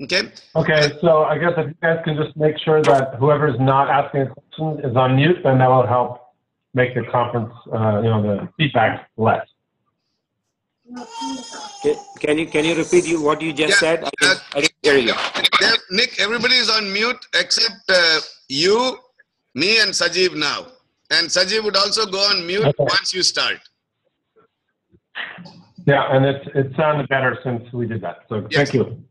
Okay. Okay, so I guess if you guys can just make sure that whoever's not asking a question is on mute, then that will help make the conference, the feedback less. Can you repeat what you just said? I didn't hear you. Nik, everybody is on mute except you, me, and Sajeev now. And Sajeev would also go on mute once you start. Yeah, and it sounded better since we did that. So thank you.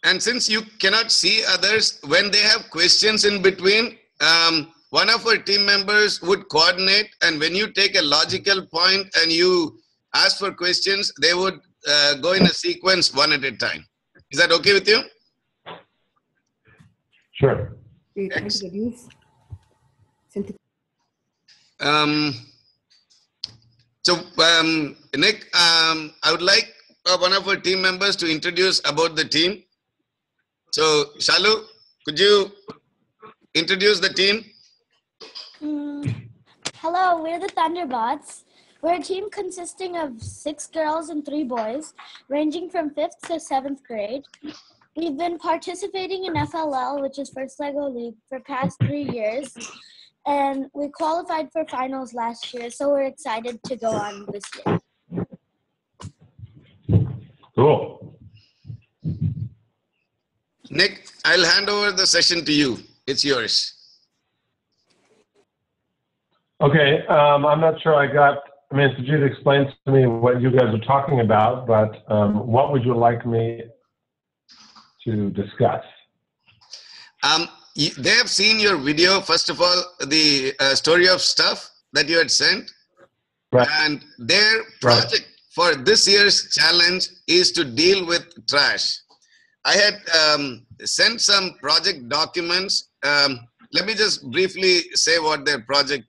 And since you cannot see others, when they have questions in between, one of our team members would coordinate, and when you take a logical point and you ask for questions, they would go in a sequence one at a time. Is that okay with you? Sure. Nik, I would like one of our team members to introduce about the team. So, Shalu, could you introduce the team? Hello, we're the Thunderbots. We're a team consisting of 6 girls and 3 boys, ranging from 5th to 7th grade. We've been participating in FLL, which is First Lego League, for past 3 years, and we qualified for finals last year, so we're excited to go on this year. Cool. Nik, I'll hand over the session to you. It's yours. Okay, I'm not sure Sajid explained to me what you guys are talking about, but what would you like me to discuss? They have seen your video, first of all, the story of stuff that you had sent. Right. And their project for this year's challenge is to deal with trash. I had sent some project documents. Let me just briefly say what their project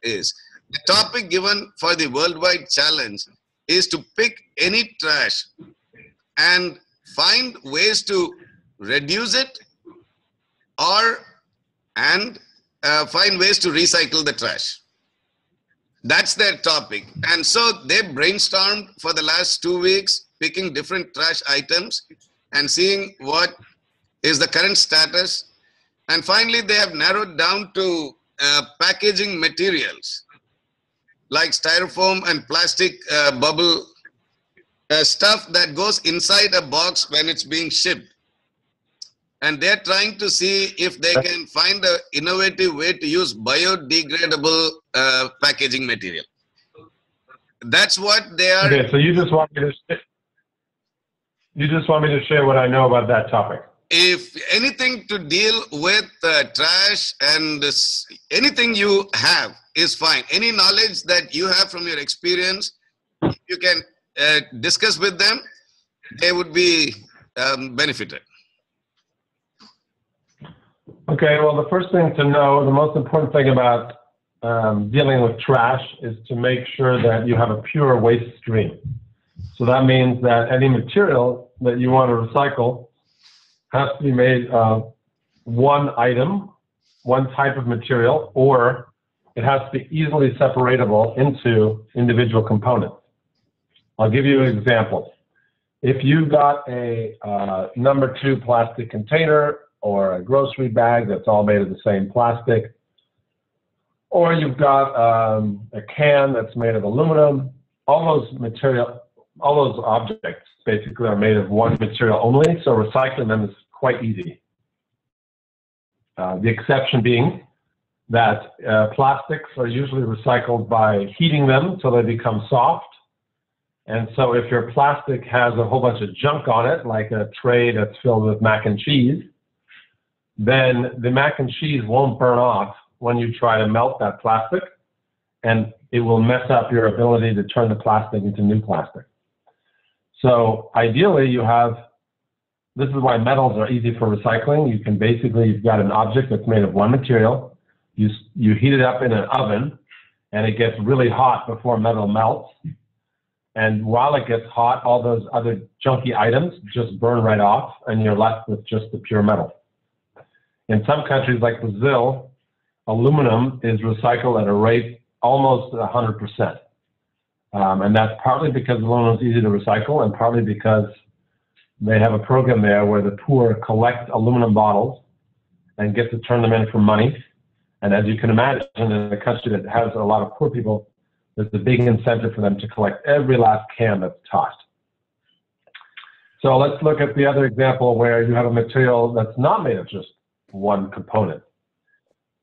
is. The topic given for the worldwide challenge is to pick any trash and find ways to reduce it and find ways to recycle the trash. That's their topic. And so they brainstormed for the last 2 weeks, picking different trash items and seeing what is the current status. And finally, they have narrowed down to packaging materials like styrofoam and plastic bubble stuff that goes inside a box when it's being shipped. And they're trying to see if they can find an innovative way to use biodegradable packaging material. That's what they are. Okay, so you just want me to share what I know about that topic. If anything to deal with trash and anything you have is fine. Any knowledge that you have from your experience, you can discuss with them. They would be benefited. Okay, well, the first thing to know, the most important thing about dealing with trash is to make sure that you have a pure waste stream. So that means that any material that you want to recycle has to be made of one item, one type of material, or it has to be easily separatable into individual components. I'll give you an example. If you've got a number 2 plastic container or a grocery bag that's all made of the same plastic, or you've got a can that's made of aluminum, all those objects basically are made of one material only, so recycling them is quite easy. The exception being that plastics are usually recycled by heating them till they become soft. And so if your plastic has a whole bunch of junk on it, like a tray that's filled with mac and cheese, then the mac and cheese won't burn off when you try to melt that plastic, and it will mess up your ability to turn the plastic into new plastic. So ideally this is why metals are easy for recycling. You can basically, you've got an object that's made of one material, you heat it up in an oven, and it gets really hot before metal melts. And while it gets hot, all those other junky items just burn right off, and you're left with just the pure metal. In some countries like Brazil, aluminum is recycled at a rate almost 100%. And that's partly because aluminum is easy to recycle, and partly because they have a program there where the poor collect aluminum bottles and get to turn them in for money. And as you can imagine, in a country that has a lot of poor people, there's a big incentive for them to collect every last can that's tossed. So let's look at the other example where you have a material that's not made of just one component.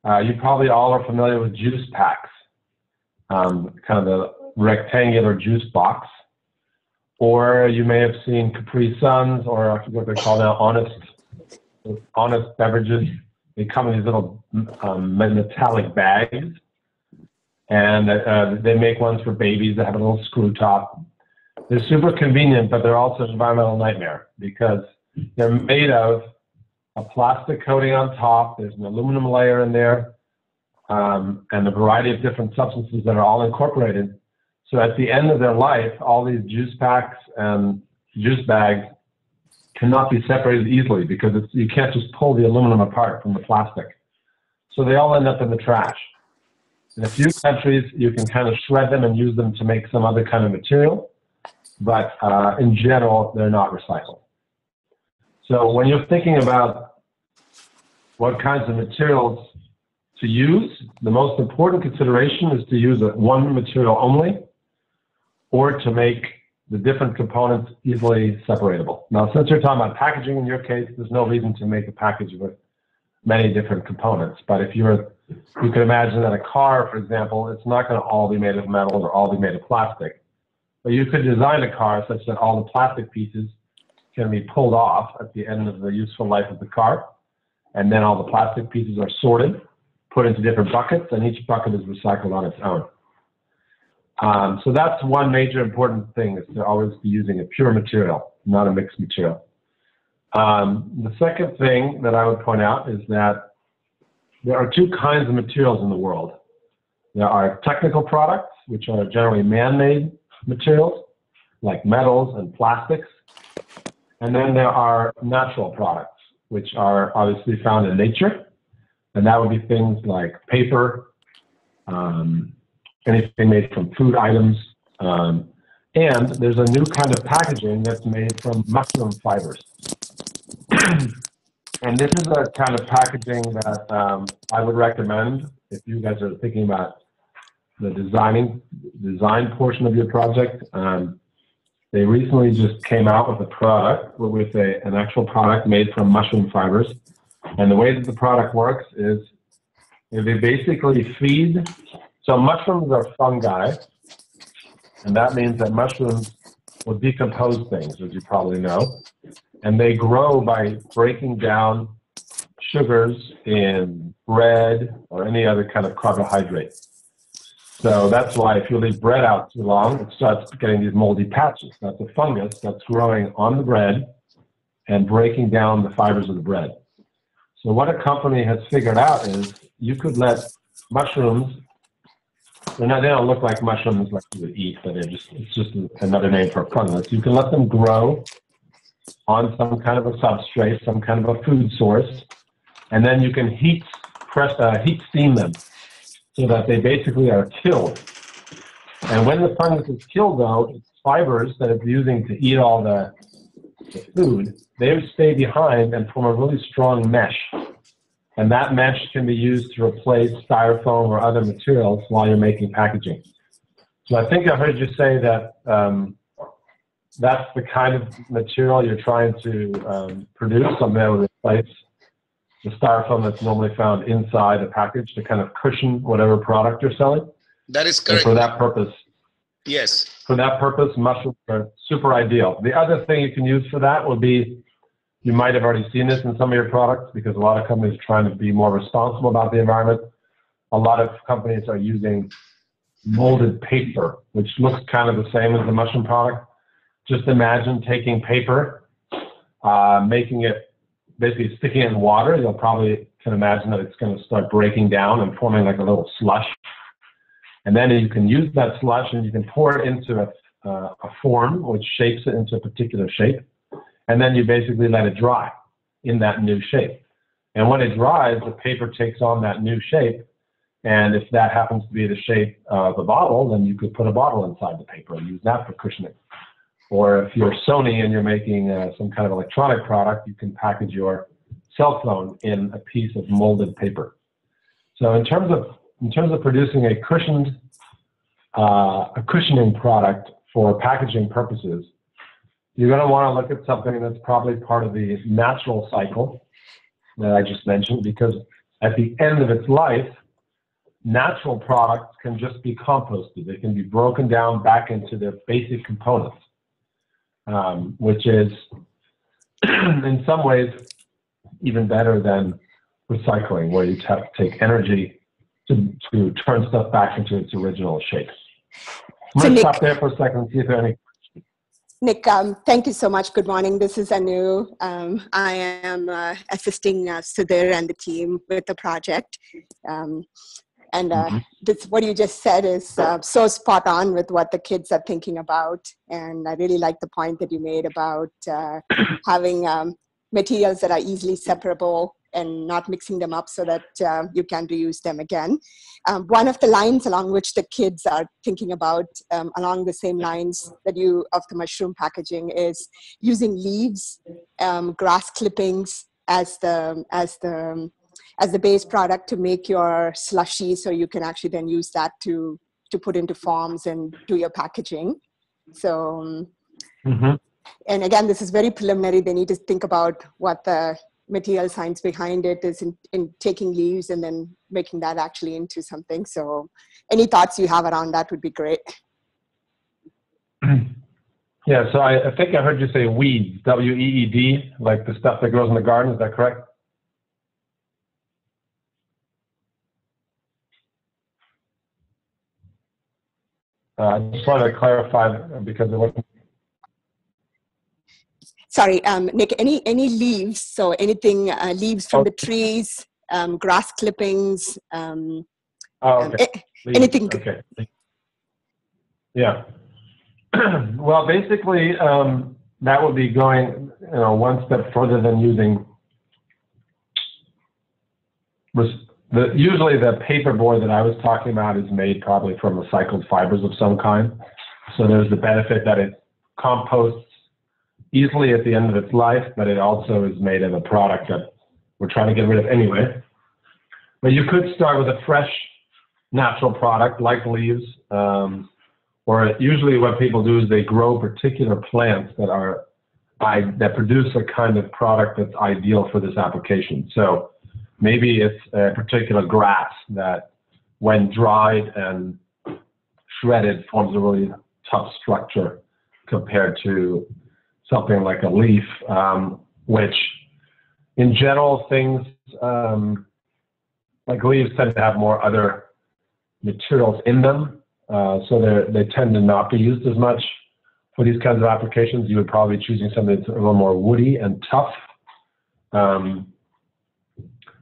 You probably all are familiar with juice packs, kind of the rectangular juice box. Or you may have seen Capri Suns, or I forget what they're called now, Honest beverages. They come in these little metallic bags. And they make ones for babies that have a little screw top. They're super convenient, but they're also an environmental nightmare because they're made of a plastic coating on top. There's an aluminum layer in there, and a variety of different substances that are all incorporated. So at the end of their life, all these juice packs and juice bags cannot be separated easily because you can't just pull the aluminum apart from the plastic. So they all end up in the trash. In a few countries, you can kind of shred them and use them to make some other kind of material, but in general, they're not recycled. So when you're thinking about what kinds of materials to use, the most important consideration is to use one material only, or to make the different components easily separable. Now, since you're talking about packaging in your case, there's no reason to make a package with many different components. But if you can imagine that a car, for example, it's not going to all be made of metal or all be made of plastic. But you could design a car such that all the plastic pieces can be pulled off at the end of the useful life of the car. And then all the plastic pieces are sorted, put into different buckets, and each bucket is recycled on its own. So that's one major important thing, is to always be using a pure material, not a mixed material. The second thing that I would point out is that there are two kinds of materials in the world. There are technical products, which are generally man-made materials, like metals and plastics. And then there are natural products, which are obviously found in nature. And that would be things like paper, anything made from food items. And there's a new kind of packaging that's made from mushroom fibers. And this is a kind of packaging that I would recommend if you guys are thinking about the design portion of your project. They recently just came out with a product, with an actual product made from mushroom fibers. And the way that the product works is they basically feed, so mushrooms are fungi, and that means that mushrooms will decompose things, as you probably know. And they grow by breaking down sugars in bread or any other kind of carbohydrate. So that's why if you leave bread out too long, it starts getting these moldy patches. That's a fungus that's growing on the bread and breaking down the fibers of the bread. So what a company has figured out is you could let mushrooms, they don't look like mushrooms like you would eat, but it's just another name for a fungus. You can let them grow on some kind of a substrate, some kind of a food source, and then you can heat steam them so that they basically are killed. And when the fungus is killed, though, its fibers that it's using to eat all the food, they stay behind and form a really strong mesh. And that mesh can be used to replace styrofoam or other materials while you're making packaging. So I think I heard you say that that's the kind of material you're trying to produce, something that would replace the styrofoam that's normally found inside a package to kind of cushion whatever product you're selling. That is correct. And for that purpose, yes. For that purpose, mushrooms are super ideal. The other thing you can use for that would be, you might have already seen this in some of your products because a lot of companies are trying to be more responsible about the environment. A lot of companies are using molded paper, which looks kind of the same as the mushroom product. Just imagine taking paper, making it, basically sticking it in water. You'll probably can imagine that it's going to start breaking down and forming like a little slush. And then you can use that slush and you can pour it into a form which shapes it into a particular shape. And then you basically let it dry in that new shape. And when it dries, the paper takes on that new shape. And if that happens to be the shape of a bottle, then you could put a bottle inside the paper and use that for cushioning. Or if you're Sony and you're making some kind of electronic product, you can package your cell phone in a piece of molded paper. So in terms of producing a cushioning product for packaging purposes, you're going to want to look at something that's probably part of the natural cycle that I just mentioned, because at the end of its life, natural products can just be composted. They can be broken down back into their basic components, which is in some ways even better than recycling, where you have to take energy to turn stuff back into its original shape. I'm going to stop there for a second and see if there are any. Nik, thank you so much. Good morning. This is Anu. I am assisting Sudhir and the team with the project. This, what you just said is so spot on with what the kids are thinking about. And I really like the point that you made about having materials that are easily separable and not mixing them up so that you can reuse them again. One of the lines along which the kids are thinking about, along the same lines that you of the mushroom packaging, is using leaves, grass clippings as the base product to make your slushy, so you can actually then use that to put into forms and do your packaging. So, and again, this is very preliminary. They need to think about what the material science behind it is in taking leaves and then making that actually into something. So any thoughts you have around that would be great. Yeah, so I think I heard you say weeds, W-E-E-D, like the stuff that grows in the garden. Is that correct? I just wanted to clarify because it wasn't. Sorry, Nik, any leaves, so anything, leaves from the trees, grass clippings, okay. Anything. Okay. Yeah. Well, basically, that would be going, one step further than using. Usually the paperboard that I was talking about is made probably from recycled fibers of some kind. So there's the benefit that it composts easily at the end of its life, but it also is made of a product that we're trying to get rid of anyway. But you could start with a fresh natural product like leaves, or usually what people do is they grow particular plants that produce a kind of product that's ideal for this application. So maybe it's a particular grass that, when dried and shredded, forms a really tough structure compared to something like a leaf, which in general things like leaves tend to have more other materials in them. So they tend to not be used as much for these kinds of applications. You would probably be choosing something that's a little more woody and tough.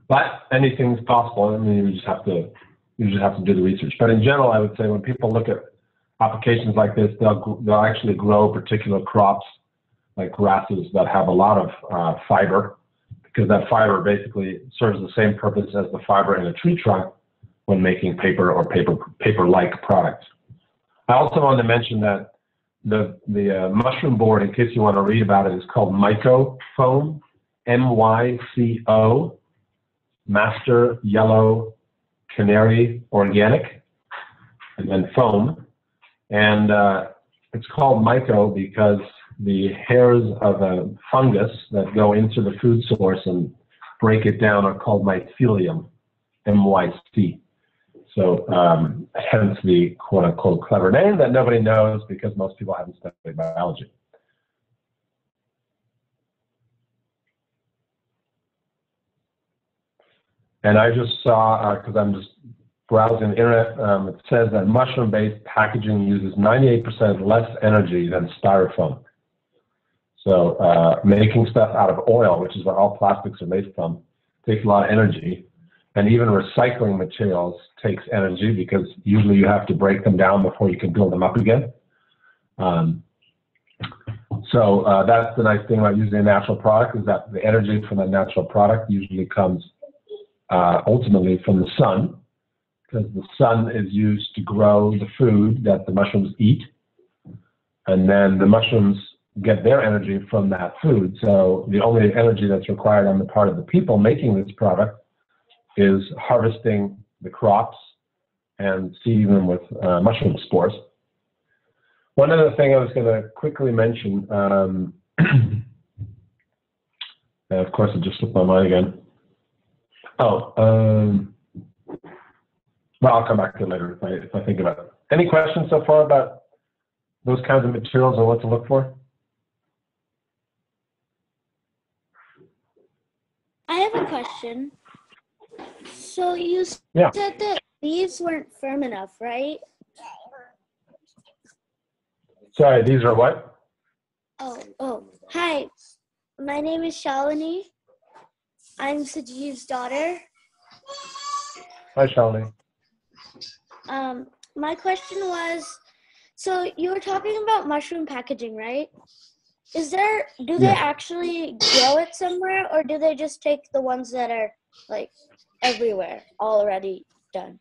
But anything's possible. I mean, you just have to do the research. But in general, I would say when people look at applications like this, they'll actually grow particular crops like grasses that have a lot of fiber, because that fiber basically serves the same purpose as the fiber in a tree trunk when making paper or paper-like products. I also want to mention that the mushroom board, in case you want to read about it, is called Myco foam, M-Y-C-O, Master Yellow Canary Organic, and then foam. And it's called Myco because the hairs of a fungus that go into the food source and break it down are called mycelium, M-Y-C. So hence the quote-unquote clever name that nobody knows because most people haven't studied biology. And I just saw, because I'm just browsing the internet, it says that mushroom-based packaging uses 98% less energy than styrofoam. So making stuff out of oil, which is what all plastics are made from, takes a lot of energy. And even recycling materials takes energy because usually you have to break them down before you can build them up again. So that's the nice thing about using a natural product, is that the energy from a natural product usually comes ultimately from the sun. because the sun is used to grow the food that the mushrooms eat. And then the mushrooms get their energy from that food. So the only energy that's required on the part of the people making this product is harvesting the crops and seeding them with mushroom spores. One other thing I was going to quickly mention, of course it just slipped my mind again. Well, I'll come back to it later if I think about it. Any questions so far about those kinds of materials and what to look for? I have a question. So you said that leaves weren't firm enough, right? Sorry, these are what? Oh. Hi, my name is Shalini. I'm Sajiv's daughter. Hi, Shalini. My question was, so you were talking about mushroom packaging, right? Do they actually grow it somewhere, or do they just take the ones that are like everywhere, already done?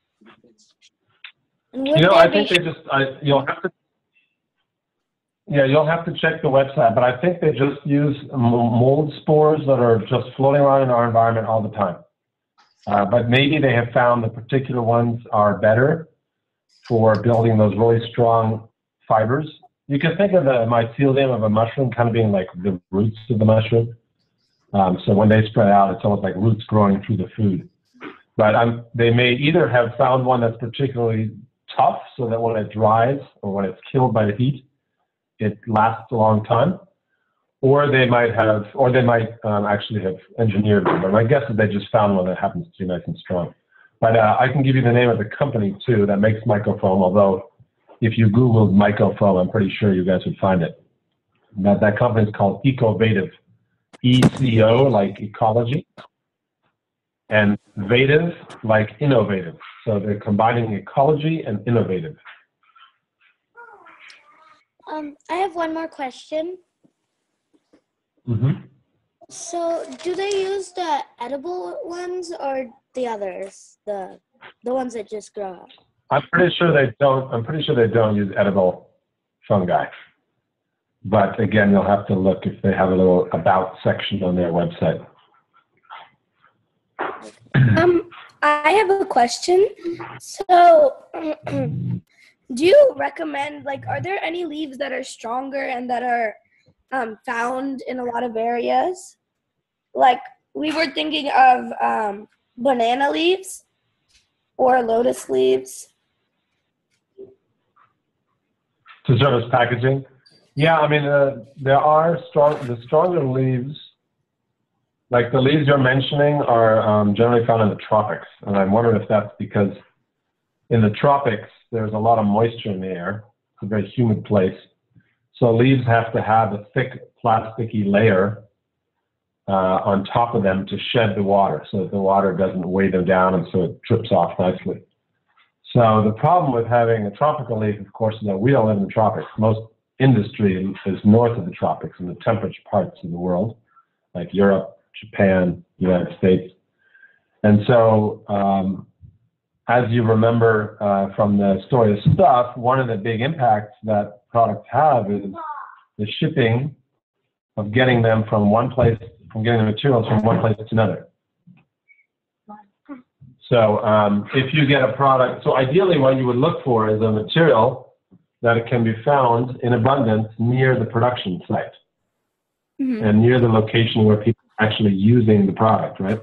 And I think they just, you'll have to check the website, but I think they just use mold spores that are just floating around in our environment all the time. But maybe they have found the particular ones are better for building those really strong fibers. You can think of the mycelium of a mushroom kind of being like the roots of the mushroom. So when they spread out, it's almost like roots growing through the food. But they may either have found one that's particularly tough so that when it dries or when it's killed by the heat, it lasts a long time. Or they might actually have engineered one. But my guess is they just found one that happens to be nice and strong. But I can give you the name of the company too that makes mycofoam, although if you Googled mycofoam, I'm pretty sure you guys would find it. That company is called Ecovative. ECO, like ecology, and vative, like innovative. So they're combining ecology and innovative. I have one more question. Mm-hmm. So do they use the edible ones or the others, the ones that just grow up? I'm pretty sure they don't use edible fungi. But again, you'll have to look if they have a little about section on their website. I have a question. So, do you recommend, are there any leaves that are stronger and that are found in a lot of areas? Like, we were thinking of banana leaves or lotus leaves. To serve as packaging? Yeah, I mean, there are the stronger leaves, like the leaves you're mentioning, are generally found in the tropics. And I'm wondering if that's because in the tropics, there's a lot of moisture in the air. It's a very humid place. So leaves have to have a thick, plasticky layer on top of them to shed the water so that the water doesn't weigh them down and so it drips off nicely. So the problem with having a tropical leaf, of course, is that we don't live in the tropics. Most industry is north of the tropics in the temperate parts of the world, like Europe, Japan, United States. And so, as you remember from the story of stuff, one of the big impacts that products have is the shipping of getting them from one place, from getting the materials from one place to another. So if you get a product, so ideally what you would look for is a material that it can be found in abundance near the production site and near the location where people are actually using the product, right?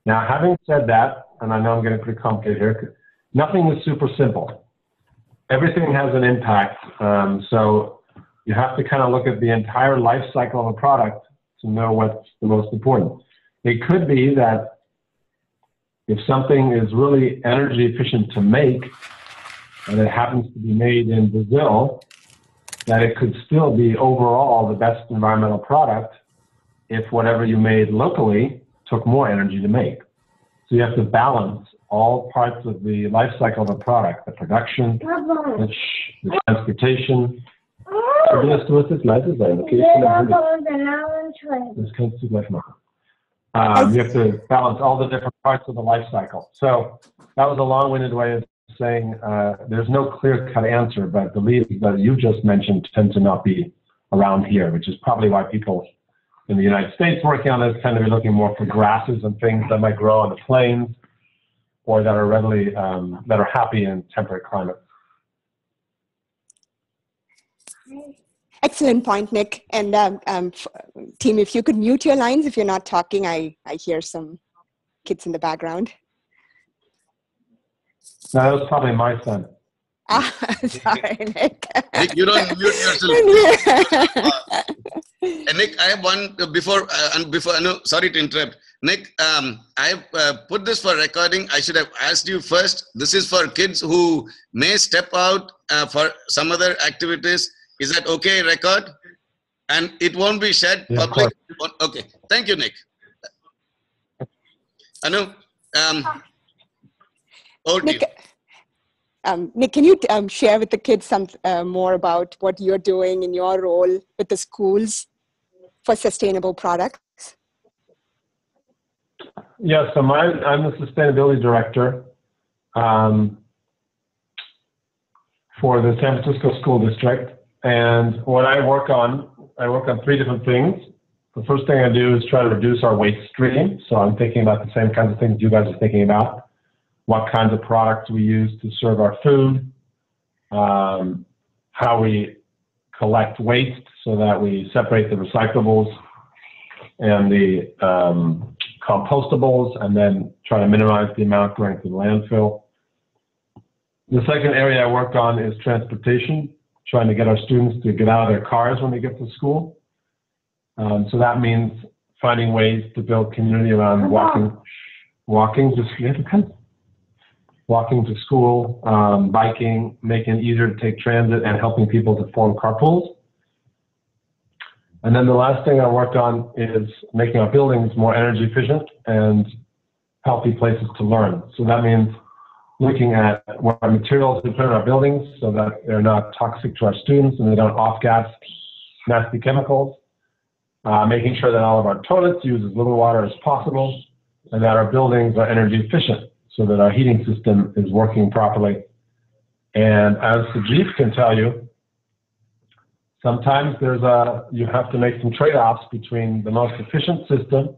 Now, having said that, and I know I'm getting pretty complicated here, nothing is super simple. Everything has an impact. So you have to kind of look at the entire life cycle of a product to know what's the most important. It could be that if something is really energy efficient to make, and it happens to be made in Brazil, that it could still be overall the best environmental product if whatever you made locally took more energy to make. So you have to balance all parts of the life cycle of a product, the production, the transportation. Das kannst du gleich machen. You have to balance all the different parts of the life cycle. So that was a long-winded way of saying there's no clear-cut answer, but the leaves that you just mentioned tend to not be around here, which is probably why people in the United States working on this tend to be looking more for grasses and things that might grow on the plains or that are readily, that are happy in temperate climates. Excellent point, Nick. And team, if you could mute your lines if you're not talking, I hear some kids in the background. No, that was probably my son. Sorry, Nick. Nick, you don't mute yourself. Nick, I have one before, no, sorry to interrupt. Nick, I have put this for recording. I should have asked you first. This is for kids who may step out for some other activities. Is that okay, record? And it won't be shared public? Okay. Thank you, Nick. Anu, Nick, can you share with the kids some more about what you're doing in your role with the schools for sustainable products? Yeah, so I'm the sustainability director for the San Francisco School District. And what I work on 3 different things. The first thing I do is try to reduce our waste stream. So I'm thinking about the same kinds of things you guys are thinking about. What kinds of products we use to serve our food, how we collect waste so that we separate the recyclables and the compostables and then try to minimize the amount going to the landfill. The second area I work on is transportation, trying to get our students to get out of their cars when they get to school. So that means finding ways to build community around walking to school, biking, making it easier to take transit, and helping people to form carpools. And then the last thing I worked on is making our buildings more energy efficient and healthy places to learn. So that means looking at what materials we put in our buildings so that they're not toxic to our students and they don't off-gas nasty chemicals. Making sure that all of our toilets use as little water as possible and that our buildings are energy efficient so that our heating system is working properly. And as Sajeev can tell you, sometimes you have to make some trade-offs between the most efficient system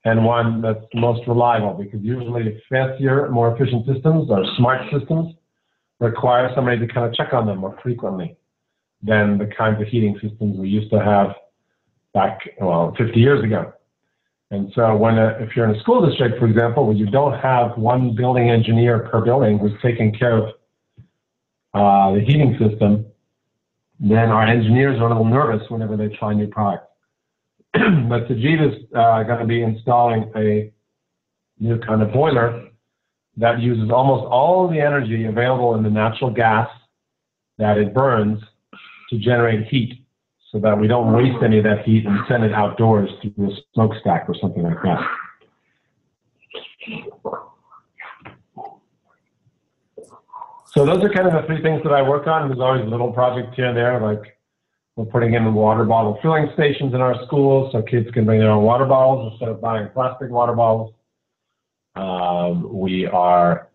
and one that's most reliable, because usually fancier, more efficient systems or smart systems require somebody to kind of check on them more frequently than the kinds of heating systems we used to have back, 50 years ago. And so if you're in a school district, for example, where you don't have one building engineer per building who's taking care of the heating system, then our engineers are a little nervous whenever they try new products. But Sajeev is going to be installing a new kind of boiler that uses almost all the energy available in the natural gas that it burns to generate heat, so that we don't waste any of that heat and send it outdoors through a smokestack or something like that. So those are kind of the 3 things that I work on. There's always little projects here and there, like we're putting in water bottle filling stations in our schools so kids can bring their own water bottles instead of buying plastic water bottles. We are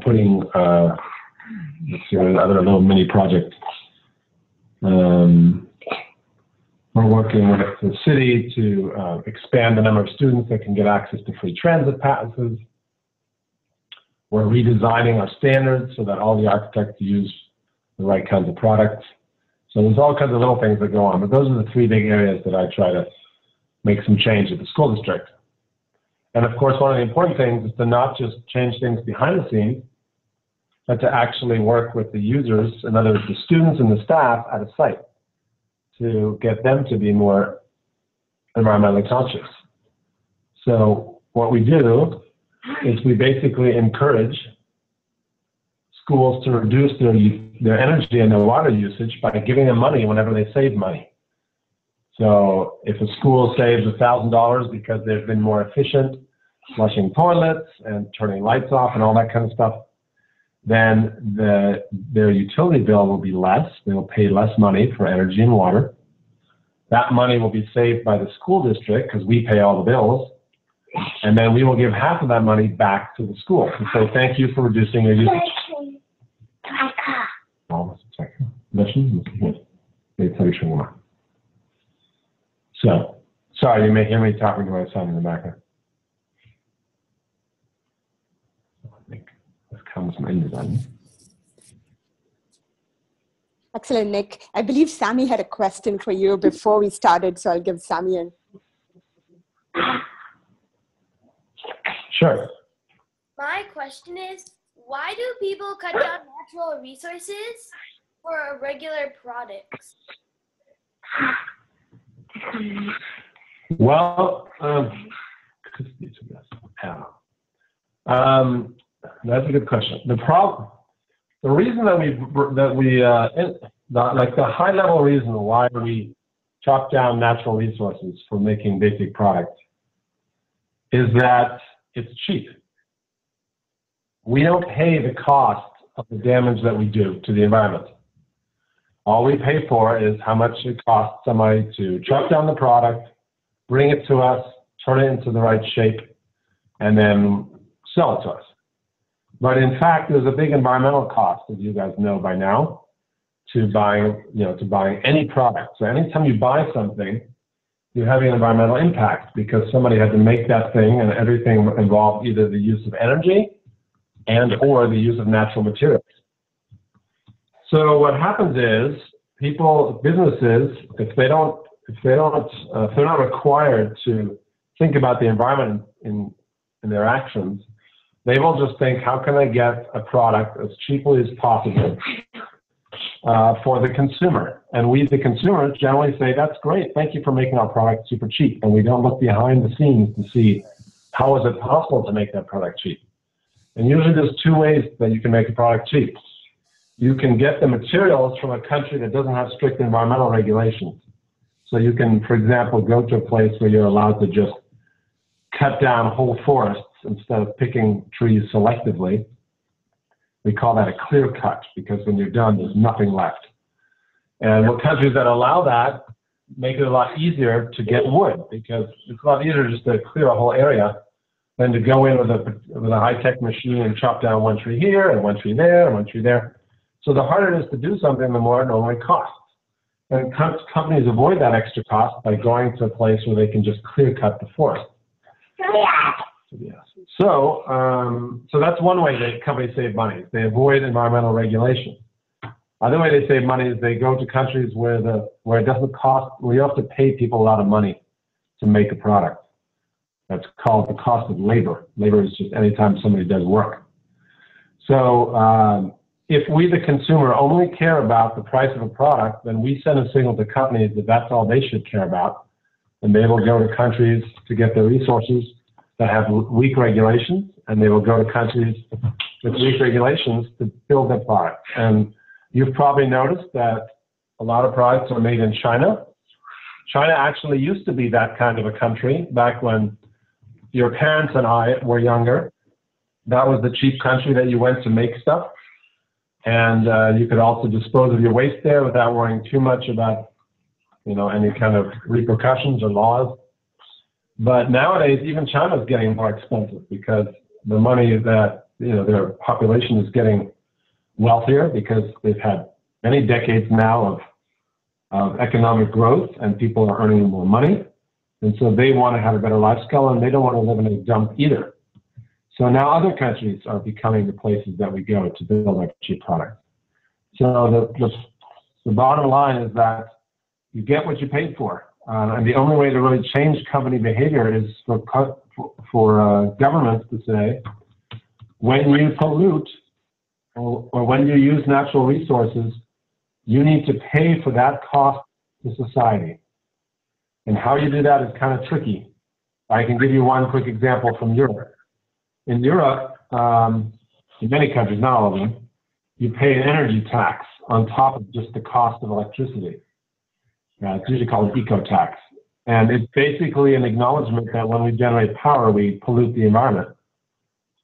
putting, let's see, another little mini project. We're working with the city to expand the number of students that can get access to free transit passes. We're redesigning our standards so that all the architects use the right kinds of products. So there's all kinds of little things that go on, but those are the 3 big areas that I try to make some change at the school district. And of course, one of the important things is to not just change things behind the scenes, but to actually work with the users, in other words, the students and the staff at a site, to get them to be more environmentally conscious. So what we do is we basically encourage schools to reduce their energy and their water usage by giving them money whenever they save money. So if a school saves $1,000 because they've been more efficient flushing toilets and turning lights off and all that kind of stuff, then their utility bill will be less. They will pay less money for energy and water. That money will be saved by the school district because we pay all the bills. And then we will give half of that money back to the school to say thank you for reducing your usage. So, sorry, you may hear me talking to my son in the background. I think this comes from InDesign. Excellent, Nick. I believe Sammy had a question for you before we started, so I'll give Sammy an. Sure. My question is, why do people cut down natural resources for regular products? Well, that's a good question. The reason like the high level reason why we chop down natural resources for making basic products is that it's cheap. We don't pay the cost of the damage that we do to the environment. All we pay for is how much it costs somebody to chop down the product, bring it to us, turn it into the right shape, and then sell it to us. But in fact, there's a big environmental cost, as you guys know by now, to buying any product. So anytime you buy something, you're having an environmental impact because somebody had to make that thing, and everything involved either the use of energy and or the use of natural materials. So what happens is businesses, if they're not required to think about the environment in their actions, they will just think, how can I get a product as cheaply as possible for the consumer? And we, the consumers, generally say, that's great. Thank you for making our product super cheap. And we don't look behind the scenes to see how is it possible to make that product cheap. And usually there's two ways that you can make a product cheap. You can get the materials from a country that doesn't have strict environmental regulations. So you can, for example, go to a place where you're allowed to just cut down whole forests instead of picking trees selectively. We call that a clear cut because when you're done, there's nothing left. And what countries that allow that make it a lot easier to get wood because it's a lot easier just to clear a whole area than to go in with a high-tech machine and chop down one tree here and one tree there and one tree there. So the harder it is to do something, the more it normally costs. And companies avoid that extra cost by going to a place where they can just clear cut the forest. So that's one way that companies save money. They avoid environmental regulation. Other way they save money is they go to countries where it doesn't cost, where you have to pay people a lot of money to make a product. That's called the cost of labor. Labor is just anytime somebody does work. So if we, the consumer, only care about the price of a product, then we send a signal to companies that that's all they should care about. And they will go to countries to get their resources that have weak regulations, and they will go to countries with weak regulations to build their product. And you've probably noticed that a lot of products are made in China. China actually used to be that kind of a country back when your parents and I were younger. That was the cheap country that you went to make stuff. And you could also dispose of your waste there without worrying too much about, any kind of repercussions or laws. But nowadays, even China is getting more expensive because the money that, their population is getting wealthier because they've had many decades now of economic growth and people are earning more money. And so they want to have a better lifestyle and they don't want to live in a dump either. So now other countries are becoming the places that we go to build our cheap products. So the bottom line is that you get what you paid for. And the only way to really change company behavior is for governments to say, when you pollute or when you use natural resources, you need to pay for that cost to society. And how you do that is kind of tricky. I can give you one quick example from Europe. In Europe, in many countries, not all of them, you pay an energy tax on top of just the cost of electricity. It's usually called an eco-tax. And it's basically an acknowledgement that when we generate power, we pollute the environment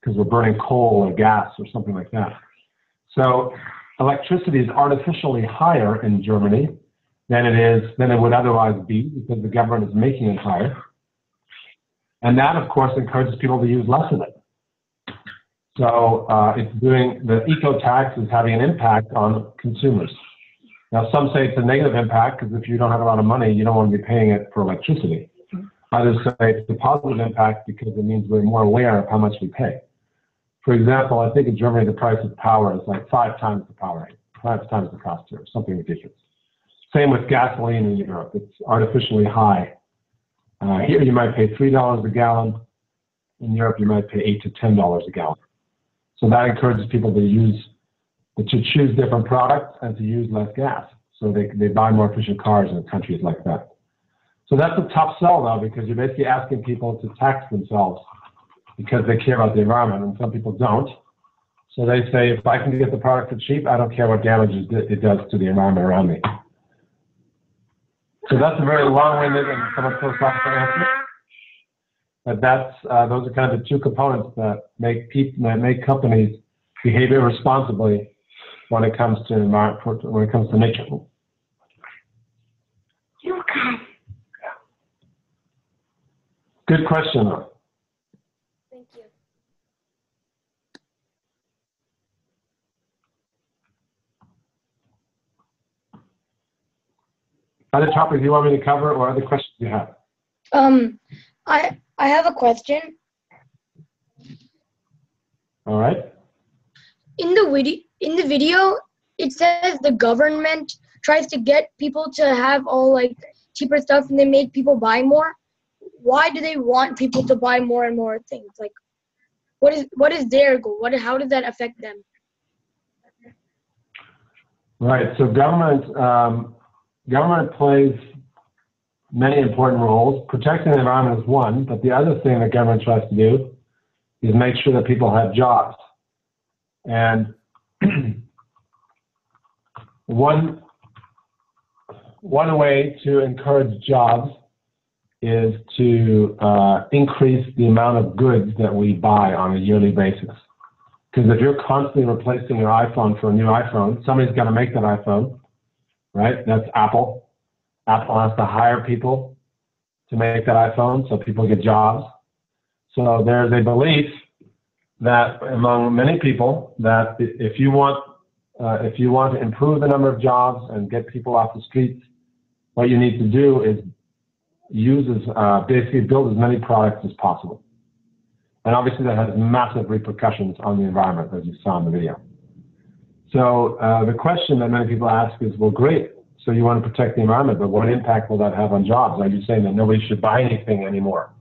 because we're burning coal or gas or something like that. So electricity is artificially higher in Germany than it would otherwise be because the government is making it higher. And that, of course, encourages people to use less of it. So the eco tax is having an impact on consumers. Now, some say it's a negative impact because if you don't have a lot of money, you don't want to be paying it for electricity. Others say it's a positive impact because it means we're more aware of how much we pay. For example, I think in Germany, the price of power is like 5 times the power rate, 5 times the cost here, something ridiculous. Same with gasoline in Europe. It's artificially high. Here you might pay $3 a gallon. In Europe, you might pay $8 to $10 a gallon. So that encourages people to choose different products and to use less gas. So they buy more efficient cars in countries like that. So that's a tough sell, though, because you're basically asking people to tax themselves because they care about the environment, and some people don't. So they say, if I can get the product for cheap, I don't care what damage it does to the environment around me. So that's a very long-winded and somewhat philosophical answer. But those are kind of the two components that make companies behave irresponsibly when it comes to nature. Good question, though. Thank you. Other topics you want me to cover, or other questions you have? I have a question. All right. In the video, it says the government tries to get people to have all like cheaper stuff, and they make people buy more. Why do they want people to buy more and more things? Like, what is their goal? How does that affect them? Right. So government plays many important roles. Protecting the environment is one, but the other thing that government tries to do is make sure that people have jobs. And one way to encourage jobs is to increase the amount of goods that we buy on a yearly basis. Because if you're constantly replacing your iPhone for a new iPhone, somebody's got to make that iPhone, right? That's Apple. Apple has to hire people to make that iPhone, so people get jobs. So there's a belief that among many people that if you want to improve the number of jobs and get people off the streets, what you need to do is basically build as many products as possible. And obviously that has massive repercussions on the environment, as you saw in the video. So the question that many people ask is, well, great, so you want to protect the environment, but what impact will that have on jobs? Are you saying that nobody should buy anything anymore?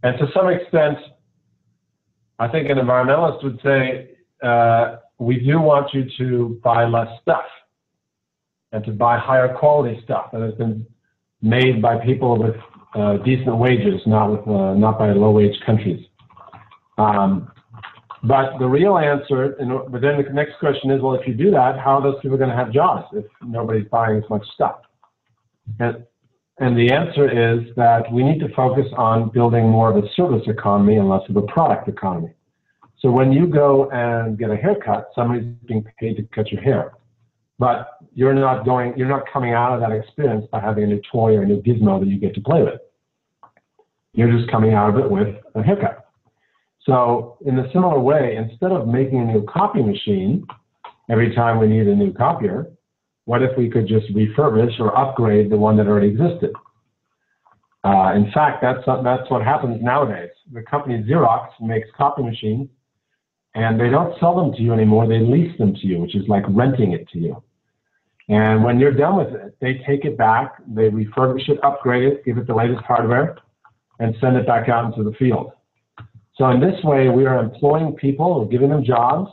And to some extent, I think an environmentalist would say, we do want you to buy less stuff and to buy higher quality stuff that has been made by people with decent wages, not by low-wage countries. But the real answer, but then the next question is, well, if you do that, how are those people going to have jobs if nobody's buying as much stuff? And the answer is that we need to focus on building more of a service economy and less of a product economy. So when you go and get a haircut, somebody's being paid to cut your hair. But you're not coming out of that experience by having a new toy or a new gizmo that you get to play with. You're just coming out of it with a haircut. So in a similar way, instead of making a new copy machine every time we need a new copier, what if we could just refurbish or upgrade the one that already existed? In fact, that's what happens nowadays. The company Xerox makes copy machines, and they don't sell them to you anymore. They lease them to you, which is like renting it to you. And when you're done with it, they take it back, they refurbish it, upgrade it, give it the latest hardware, and send it back out into the field. So in this way, we are employing people, we're giving them jobs,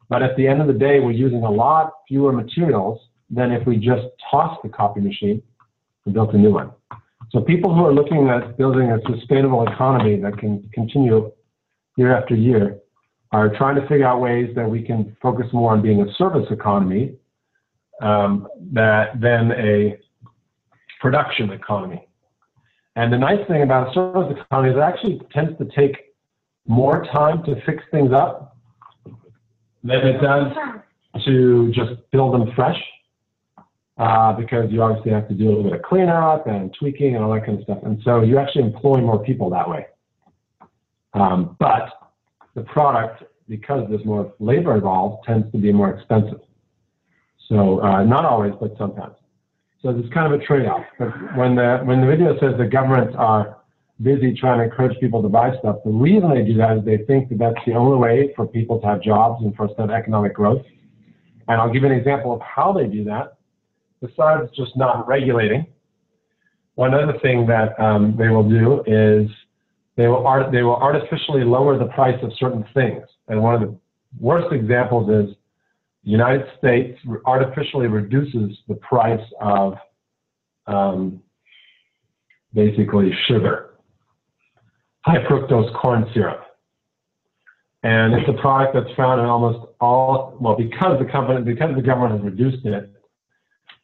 but at the end of the day, we're using a lot fewer materials than if we just tossed the copy machine and built a new one. So people who are looking at building a sustainable economy that can continue year after year are trying to figure out ways that we can focus more on being a service economy than a production economy. And the nice thing about a service economy is it actually tends to take more time to fix things up than it does to just build them fresh. because you obviously have to do a little bit of cleanup and tweaking and all that kind of stuff. And so you actually employ more people that way. But the product, because there's more labor involved, tends to be more expensive. So not always, but sometimes. So there's kind of a trade-off. But when the video says the governments are busy trying to encourage people to buy stuff, the reason they do that is they think that that's the only way for people to have jobs and for us to have economic growth. And I'll give you an example of how they do that. Besides just not regulating, one other thing that they will do is they will artificially lower the price of certain things. And one of the worst examples is the United States artificially reduces the price of basically sugar, high fructose corn syrup. And it's a product that's found in almost all, well, because the government has reduced it,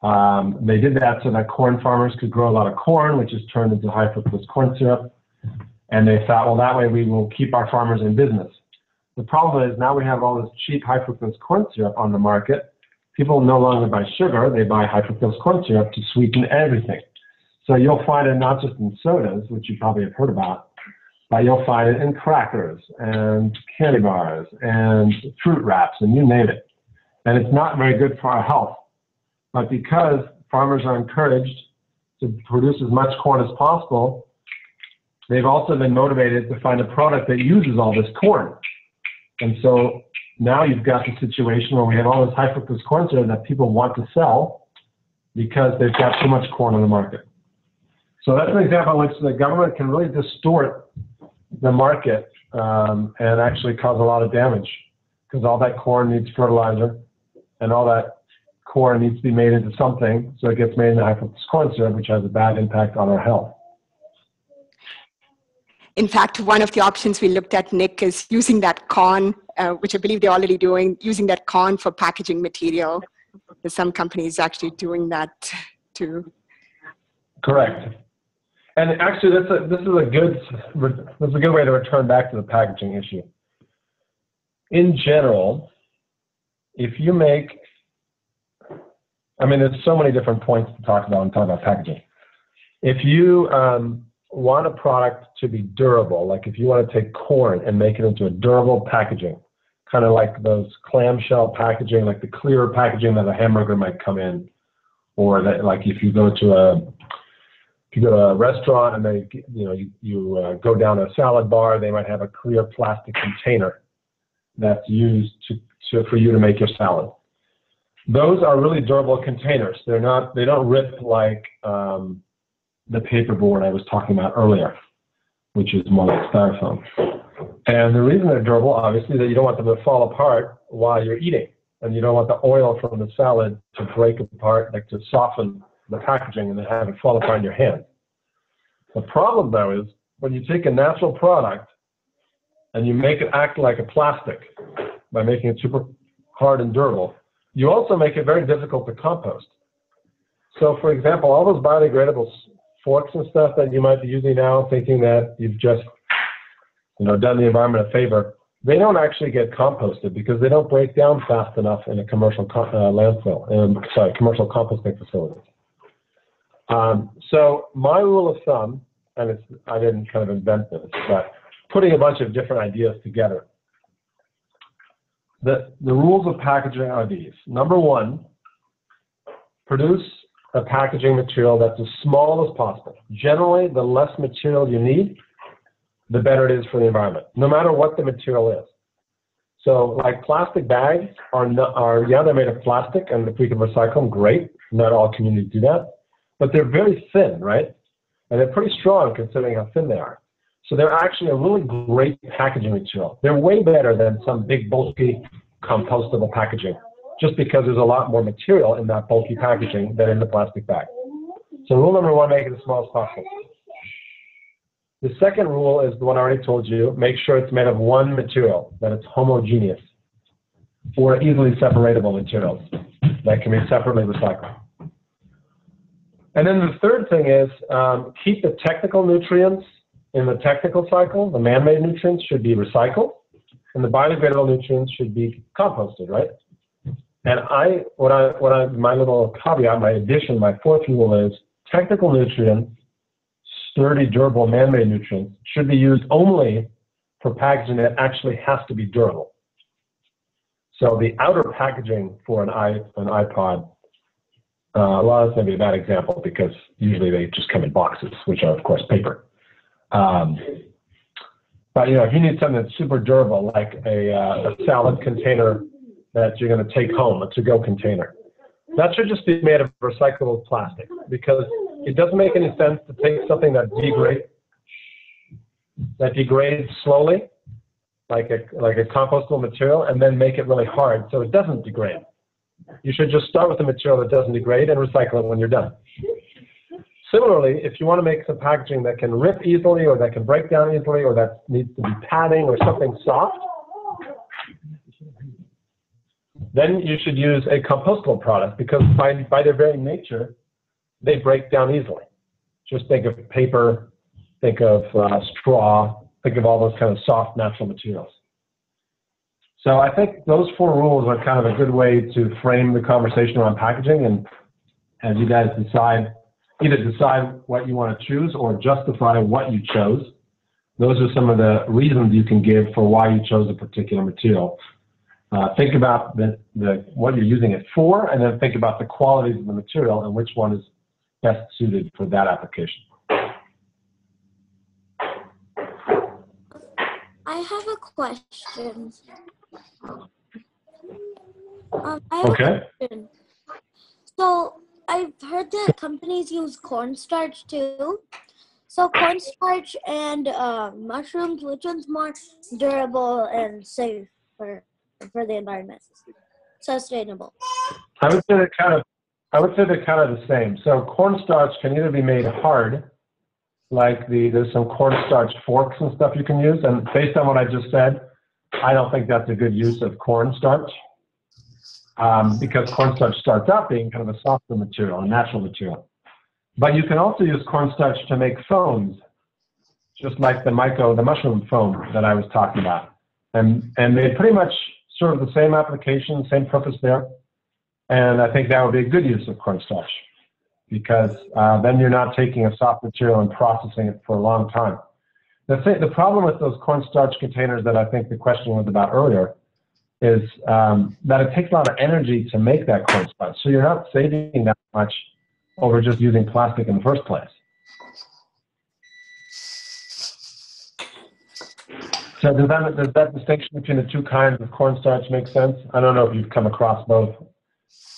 they did that so that corn farmers could grow a lot of corn, which is turned into high fructose corn syrup. And they thought, well, that way we will keep our farmers in business. The problem is now we have all this cheap high fructose corn syrup on the market. People no longer buy sugar, they buy high fructose corn syrup to sweeten everything. So you'll find it not just in sodas, which you probably have heard about, but you'll find it in crackers and candy bars and fruit wraps and you name it. And it's not very good for our health. But because farmers are encouraged to produce as much corn as possible, they've also been motivated to find a product that uses all this corn. And so now you've got the situation where we have all this high fructose corn syrup that people want to sell because they've got too much corn on the market. So that's an example in which the government can really distort the market and actually cause a lot of damage because all that corn needs fertilizer and all that corn needs to be made into something, so it gets made into high fructose corn syrup, which has a bad impact on our health. In fact, one of the options we looked at, Nick, is using that corn, which I believe they're already doing, using that corn for packaging material. There's some companies actually doing that too. Correct. And actually, this is a good way to return back to the packaging issue. In general, if you make, I mean, there's so many different points to talk about when talking about packaging. If you want a product to be durable, like if you want to take corn and make it into a durable packaging, kind of like those clamshell packaging, like the clear packaging that a hamburger might come in, or that, like if you go to a restaurant and they, you go down a salad bar, they might have a clear plastic container that's used for you to make your salad. Those are really durable containers. They don't rip like the paperboard I was talking about earlier, which is more like styrofoam. And the reason they're durable, obviously, is that you don't want them to fall apart while you're eating, and you don't want the oil from the salad to break apart, like to soften the packaging and then have it fall apart in your hand. The problem, though, is when you take a natural product and you make it act like a plastic by making it super hard and durable, you also make it very difficult to compost. So, for example, all those biodegradable forks and stuff that you might be using now, thinking that you've just, done the environment a favor, they don't actually get composted because they don't break down fast enough in a commercial commercial composting facility. So my rule of thumb, and I didn't kind of invent this, but putting a bunch of different ideas together. The rules of packaging are these. Number one, produce a packaging material that's as small as possible. Generally, the less material you need, the better it is for the environment, no matter what the material is. So like plastic bags they're made of plastic, and if we can recycle them, great. Not all communities do that. But they're very thin, right? And they're pretty strong considering how thin they are. So they're actually a really great packaging material. They're way better than some big, bulky, compostable packaging, just because there's a lot more material in that bulky packaging than in the plastic bag. So rule number one, make it as small as possible. The second rule is the one I already told you. Make sure it's made of one material, that it's homogeneous, or easily separatable materials that can be separately recycled. And then the third thing is keep the technical nutrients in the technical cycle. The man-made nutrients should be recycled, and the biodegradable nutrients should be composted, right? And my little caveat, my addition, my fourth rule is technical nutrients, sturdy, durable, man-made nutrients should be used only for packaging that actually has to be durable. So the outer packaging for an iPod, well, that's maybe a bad example because usually they just come in boxes, which are of course paper. But if you need something that's super durable, like a salad container that you're going to take home, a to-go container, that should just be made of recyclable plastic, because it doesn't make any sense to take something that degrades slowly, like a compostable material, and then make it really hard so it doesn't degrade. You should just start with a material that doesn't degrade and recycle it when you're done. Similarly, if you want to make some packaging that can rip easily or that can break down easily or that needs to be padding or something soft, then you should use a compostable product, because by their very nature, they break down easily. Just think of paper, think of straw, think of all those kind of soft natural materials. So I think those 4 rules are kind of a good way to frame the conversation around packaging, and as you guys either decide what you want to choose or justify what you chose. Those are some of the reasons you can give for why you chose a particular material. Think about what you're using it for, and then think about the qualities of the material and which one is best suited for that application. I have a question. Okay. So I've heard that companies use cornstarch too. So cornstarch and mushrooms, which one's more durable and safe for the environment? Sustainable. I would say they're kind of the same. So cornstarch can either be made hard, like there's some cornstarch forks and stuff you can use. And based on what I just said, I don't think that's a good use of cornstarch, because cornstarch starts out being kind of a softer material, a natural material. But you can also use cornstarch to make foams, just like the mushroom foam that I was talking about. And they pretty much serve the same application, same purpose there. And I think that would be a good use of cornstarch, because then you're not taking a soft material and processing it for a long time. The problem with those cornstarch containers that I think the question was about earlier is that it takes a lot of energy to make that cornstarch. So you're not saving that much over just using plastic in the first place. So does that distinction between the 2 kinds of cornstarch make sense? I don't know if you've come across both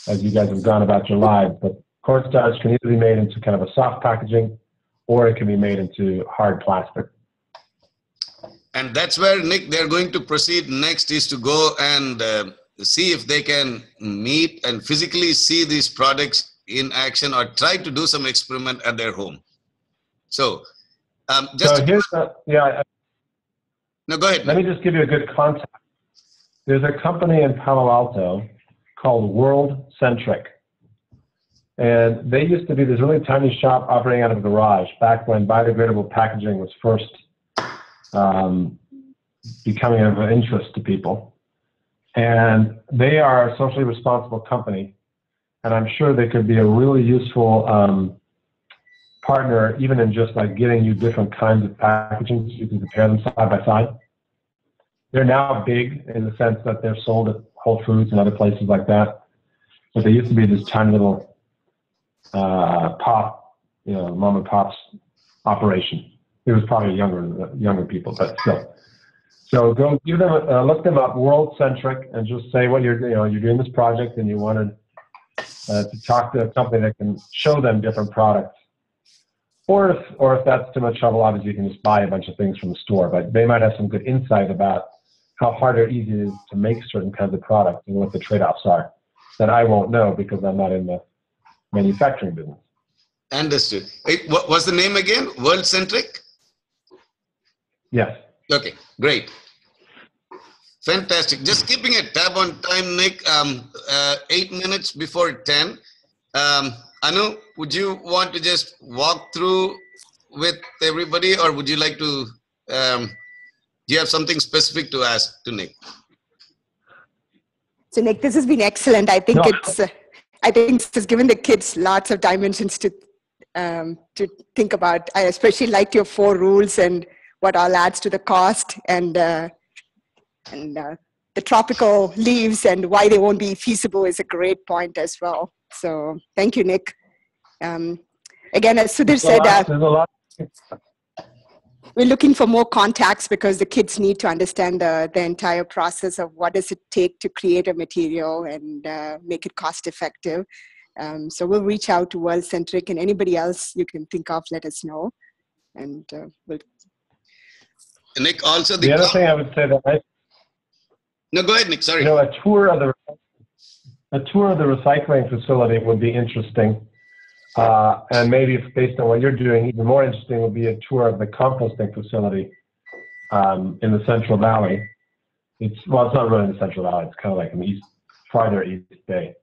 as you guys have gone about your lives, but cornstarch can either be made into kind of a soft packaging, or it can be made into hard plastic. And that's where, Nick, they're going to proceed next, is to go and see if they can meet and physically see these products in action, or try to do some experiment at their home. So just here's no, go ahead. Let me just give you a good context. There's a company in Palo Alto called World Centric. And they used to be this really tiny shop operating out of a garage back when biodegradable packaging was first becoming of interest to people. And they are a socially responsible company. And I'm sure they could be a really useful partner, even in just like getting you different kinds of packaging so you can compare them side by side. They're now big in the sense that they're sold at Whole Foods and other places like that. But they used to be this tiny little mom and pop's operation. It was probably younger people, but still. So go give them look them up, World Centric, and just say what you're doing this project and you wanted to talk to a company that can show them different products. Or if that's too much trouble, obviously you can just buy a bunch of things from the store, but they might have some good insight about how hard or easy it is to make certain kinds of products and what the trade-offs are that I won't know because I'm not in the manufacturing business. Understood. What was the name again? World Centric? Yes. Okay, great. Fantastic. Just keeping a tab on time, Nick, 8 minutes before 10. Anu, would you want to just walk through with everybody, or would you like to, do you have something specific to ask to Nick? It's So Nick, this has been excellent. I think I think this has given the kids lots of dimensions to think about. I especially liked your 4 rules and what all adds to the cost, and the tropical leaves and why they won't be feasible is a great point as well. So thank you, Nick. Again, as Sudhir said, we're looking for more contacts because the kids need to understand the entire process of what does it take to create a material and make it cost effective. So we'll reach out to World Centric, and anybody else you can think of, let us know. And we'll. Nick, also the other thing I would say that no, go ahead, Nick. Sorry. A tour of the recycling facility would be interesting, and maybe if based on what you're doing, even more interesting would be a tour of the composting facility in the Central Valley. It's not really in the Central Valley. It's kind of like in farther East Bay.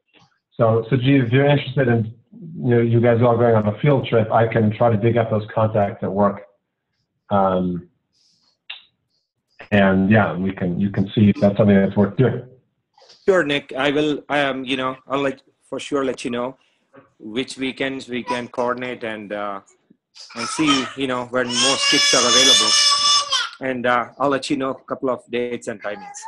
So Gee, if you're interested in you guys all going on a field trip, I can try to dig up those contacts at work. And yeah, you can see if that's something that's worth doing. Sure, Nick. I will. I'll for sure let you know which weekends we can coordinate and see when most kits are available, and I'll let you know a couple of dates and timings.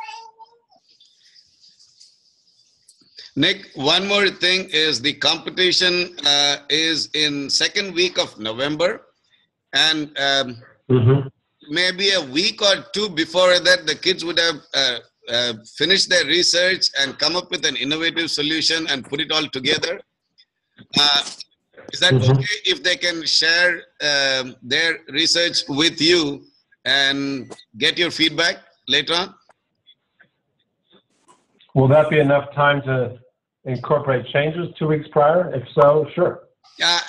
Nick, one more thing is the competition is in second week of November, and maybe a week or 2 before that, the kids would have finished their research and come up with an innovative solution and put it all together. Is that okay if they can share their research with you and get your feedback later on? Will that be enough time to incorporate changes 2 weeks prior? If so, sure.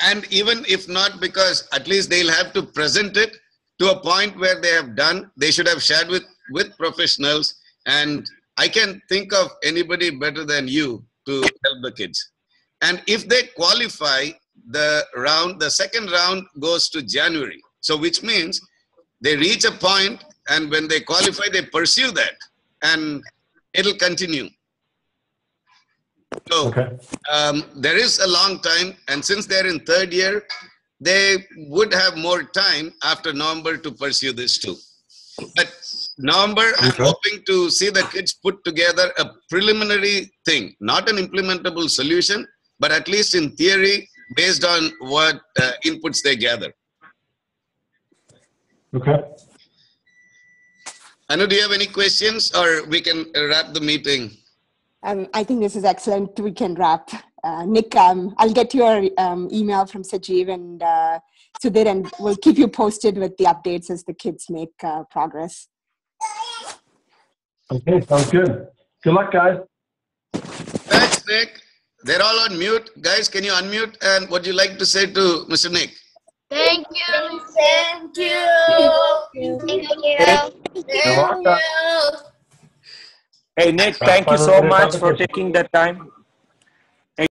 And even if not, because at least they'll have to present it to a point where they should have shared with professionals. And I can think of anybody better than you to help the kids. And if they qualify the second round goes to January. So which means they reach a point, and when they qualify, they pursue that, and it'll continue. So there is a long time, and since they're in 3rd year, they would have more time after November to pursue this too. But November, I'm hoping to see the kids put together a preliminary thing, not an implementable solution, but at least in theory, based on what inputs they gather. Okay. Anu, do you have any questions, or we can wrap the meeting? I think this is excellent. We can wrap. Nick, I'll get your email from Sajeev and Sudhir, and we'll keep you posted with the updates as the kids make progress. Okay, sounds good. Good luck, guys. Thanks, Nick. They're all on mute. Guys, can you unmute? And what do you like to say to Mr. Nick? Thank you. Thank you. Thank you. Hey, Nick, thank you so much for taking the time.